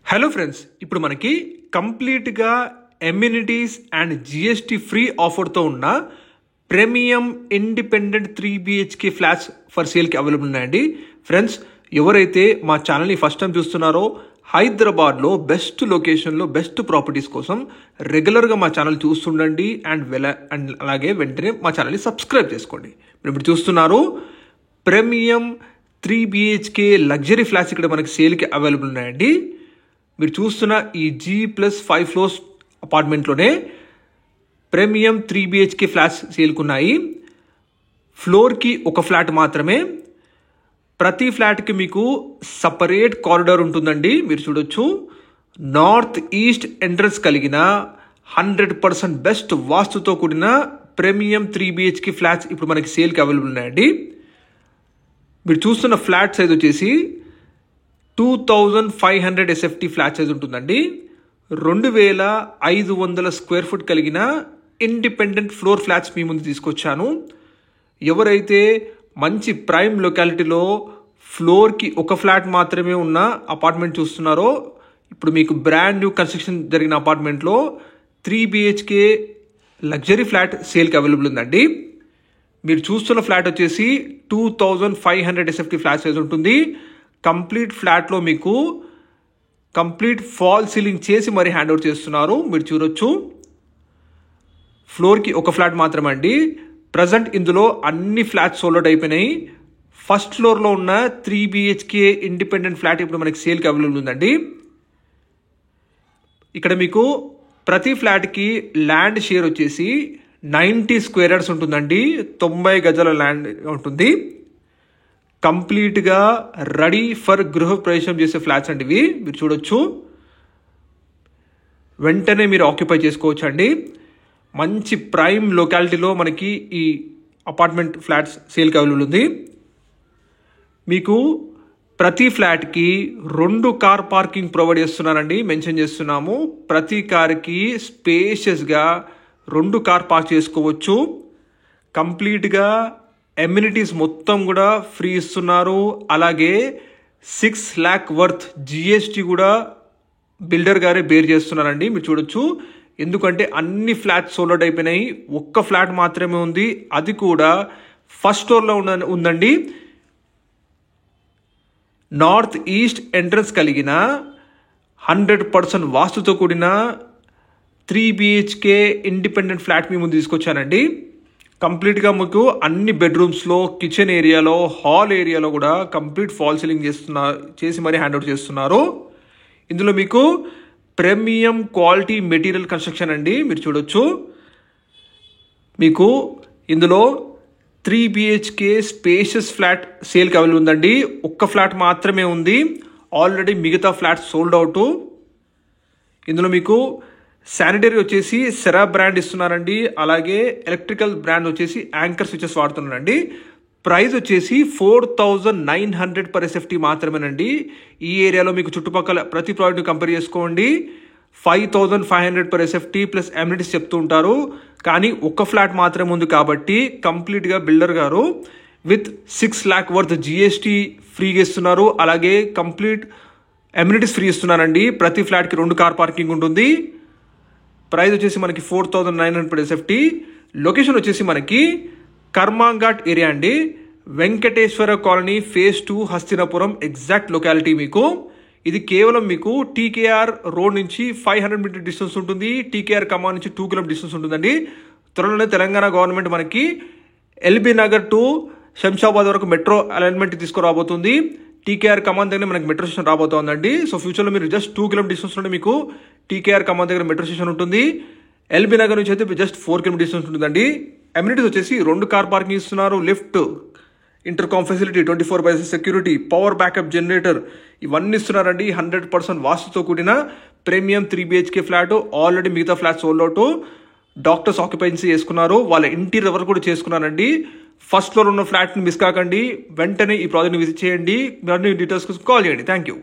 Hello friends, ఇప్పుడు మనకి కంప్లీట్గా ఎమ్యూనిటీస్ అండ్ జిఎస్టీ ఫ్రీ ఆఫర్తో ఉన్న premium independent 3BHK flats for సేల్కి అవైలబుల్ ఉన్నాయండి. ఫ్రెండ్స్, ఎవరైతే మా ఛానల్ని ఫస్ట్ టైం చూస్తున్నారో హైదరాబాద్లో బెస్ట్ లొకేషన్లో బెస్ట్ ప్రాపర్టీస్ కోసం రెగ్యులర్గా మా ఛానల్ చూస్తుండండి అండ్ అలాగే వెంటనే మా ఛానల్ని సబ్స్క్రైబ్ చేసుకోండి. మీరు ఇప్పుడు చూస్తున్నారు ప్రీమియం 3BHK లగ్జరీ ఫ్లాట్స్ ఇక్కడ మనకి సేల్కి అవైలబుల్ ఉన్నాయండి. మీరు చూస్తున్న ఈ G+5 ఫ్లోర్స్ అపార్ట్మెంట్లోనే ప్రీమియం 3BHK ఫ్లాట్స్ సేల్కున్నాయి. ఫ్లోర్కి ఒక ఫ్లాట్ మాత్రమే. ప్రతి ఫ్లాట్కి మీకు సపరేట్ కారిడార్ ఉంటుందండి. మీరు చూడొచ్చు, నార్త్ ఈస్ట్ ఎంట్రన్స్ కలిగిన 100% బెస్ట్ వాస్తుతో కూడిన ప్రీమియం 3BHK ఫ్లాట్స్ ఇప్పుడు మనకి సేల్కి అవైలబుల్ ఉన్నాయండి. మీరు చూస్తున్న ఫ్లాట్ సైజ్ వచ్చేసి 2500 SFT ఫ్లాట్ సైజ్ ఉంటుందండి. 2500 స్క్వేర్ ఫుట్ కలిగిన ఇండిపెండెంట్ ఫ్లోర్ ఫ్లాట్స్ మీ ముందు తీసుకొచ్చాను. ఎవరైతే మంచి ప్రైమ్ లొకాలిటీలో ఫ్లోర్కి ఒక ఫ్లాట్ మాత్రమే ఉన్న అపార్ట్మెంట్ చూస్తున్నారో, ఇప్పుడు మీకు బ్రాండ్ న్యూ కన్స్ట్రక్షన్ జరిగిన అపార్ట్మెంట్లో 3BHK లగ్జరీ ఫ్లాట్ సేల్కి అవైలబుల్ ఉందండి. మీరు చూస్తున్న ఫ్లాట్ వచ్చేసి 2500 SFT ఫ్లాట్ సైజ్ ఉంటుంది. కంప్లీట్ ఫ్లాట్లో మీకు కంప్లీట్ ఫాల్ సీలింగ్ చేసి మరీ హ్యాండ్ ఓవర్ చేస్తున్నారు. మీరు చూడొచ్చు, ఫ్లోర్కి ఒక ఫ్లాట్ మాత్రమే అండి. ప్రజెంట్ ఇందులో అన్ని ఫ్లాట్స్ సోల్డ్ అవుట్ అయిపోయినాయి. ఫస్ట్ ఫ్లోర్లో ఉన్న 3BHK ఇండిపెండెంట్ ఫ్లాట్ ఇప్పుడు మనకి సేల్కి అవైలబుల్ ఉందండి. ఇక్కడ మీకు ప్రతి ఫ్లాట్కి ల్యాండ్ షేర్ వచ్చేసి 90 స్క్వేర్ యార్డ్స్ ఉంటుందండి. 90 గజాల ల్యాండ్ ఉంటుంది. కంప్లీట్గా రెడీ ఫర్ గృహ ప్రవేశం చేసే ఫ్లాట్స్ అండి ఇవి. మీరు చూడొచ్చు, వెంటనే మీరు ఆక్యుపై చేసుకోవచ్చు అండి. మంచి ప్రైమ్ లొకాలిటీలో మనకి ఈ అపార్ట్మెంట్ ఫ్లాట్స్ సేల్కి అవైలబుల్ ఉంది. మీకు ప్రతి ఫ్లాట్కి 2 కార్ పార్కింగ్ ప్రొవైడ్ చేస్తున్నారండి. మెన్షన్ చేస్తున్నాము, ప్రతి కార్కి స్పేషియస్గా 2 కార్ పార్క్ చేసుకోవచ్చు. కంప్లీట్గా ఎమ్యూనిటీస్ మొత్తం కూడా ఫ్రీ ఇస్తున్నారు. అలాగే 6 lakh వర్త్ GST కూడా బిల్డర్ గారే బేర్ చేస్తున్నారండి. మీరు చూడొచ్చు, ఎందుకంటే అన్ని ఫ్లాట్స్ సోల్డ్ అవుట్ అయిపోయినాయి. ఒక్క ఫ్లాట్ మాత్రమే ఉంది, అది కూడా ఫస్ట్ ఫ్లోర్లో ఉందండి. నార్త్ ఈస్ట్ ఎంట్రన్స్ కలిగిన 100% వాస్తుతో కూడిన 3BHK ఇండిపెండెంట్ ఫ్లాట్ మీ ముందు తీసుకొచ్చానండి. కంప్లీట్గా మీకు అన్ని బెడ్రూమ్స్లో, కిచెన్ ఏరియాలో, హాల్ ఏరియాలో కూడా కంప్లీట్ ఫాల్ సీలింగ్ చేసి మరీ హ్యాండ్ అవుట్ చేస్తున్నారు. ఇందులో మీకు ప్రీమియం క్వాలిటీ మెటీరియల్ కన్స్ట్రక్షన్ అండి. మీరు చూడొచ్చు, మీకు ఇందులో 3BHK స్పేషియస్ ఫ్లాట్ సేల్కి అవైలబుల్ ఉందండి. ఒక్క ఫ్లాట్ మాత్రమే ఉంది. ఆల్రెడీ మిగతా ఫ్లాట్స్ సోల్డ్ అవుట్. ఇందులో మీకు శానిటరీ వచ్చేసి సెరా బ్రాండ్ ఇస్తున్నారండి. అలాగే ఎలక్ట్రికల్ బ్రాండ్ వచ్చేసి యాంకర్ స్విచెస్ వాడుతున్నారండి. ప్రైస్ వచ్చేసి 4900 per SFT మాత్రమేనండి. ఈ ఏరియాలో మీకు చుట్టుపక్కల ప్రతి ప్రాడక్ట్ కంపేర్ చేసుకోండి 5500 per SFT ప్లస్ ఎమ్యూనిటీస్ చెప్తూ ఉంటారు. కానీ ఒక్క ఫ్లాట్ మాత్రమే ఉంది కాబట్టి కంప్లీట్గా బిల్డర్ గారు విత్ 6 lakh వర్త్ GST ఫ్రీగా ఇస్తున్నారు. అలాగే కంప్లీట్ ఎమ్యూనిటీస్ ఫ్రీ ఇస్తున్నారండి. ప్రతి ఫ్లాట్కి 2 కార్ పార్కింగ్ ఉంటుంది. ప్రైస్ వచ్చేసి మనకి 4900 per SFT. లొకేషన్ వచ్చేసి మనకి కర్మాఘాట్ ఏరియా అండి. Venkateswara colony phase 2 Hastinapuram exact locality. మీకు ఇది కేవలం మీకు TKR రోడ్ నుంచి 500 మీటర్ డిస్టెన్స్ ఉంటుంది. TKR కమాన్ నుంచి 2 km డిస్టెన్స్ ఉంటుందండి. త్వరలోనే తెలంగాణ గవర్నమెంట్ మనకి LB నగర్ టు శంషాబాద్ వరకు మెట్రో అలైన్మెంట్ తీసుకురాబోతుంది. TKR కమాన్ దగ్గర మనకి మెట్రో స్టేషన్ రాబోతుందండి. సో ఫ్యూచర్లో మీరు జస్ట్ 2 km డిస్టెన్స్ నుండి మీకు TKR కమాన్ దగ్గర మెట్రో స్టేషన్ ఉంటుంది. LB నగర్ నుంచి అయితే జస్ట్ 4 km డిస్టెన్స్ ఉంటుందండి. ఎమ్యూనిటీస్ వచ్చేసి 2 కార్ పార్కింగ్ ఇస్తున్నారు. Lift, intercom facility, 24/7 security, power backup generator ఇవన్నీ ఇస్తున్నారండి. 100% వాస్తుతో కూడిన ప్రీమియం 3BHK ఫ్లాట్. ఆల్రెడీ మిగతా flat sold out. Doctors occupancy చేసుకున్నారు. వాళ్ళ ఇంటీరియర్ ఎవరు కూడా చేసుకున్నారండి. ఫస్ట్ ఫ్లోర్ ఉన్న ఫ్లాట్ని మిస్ కాకండి. వెంటనే ఈ ప్రాజెక్ట్ని విజిట్ చేయండి. మరిన్ని డీటెయిల్స్ కోసం కాల్ చేయండి. Thank you.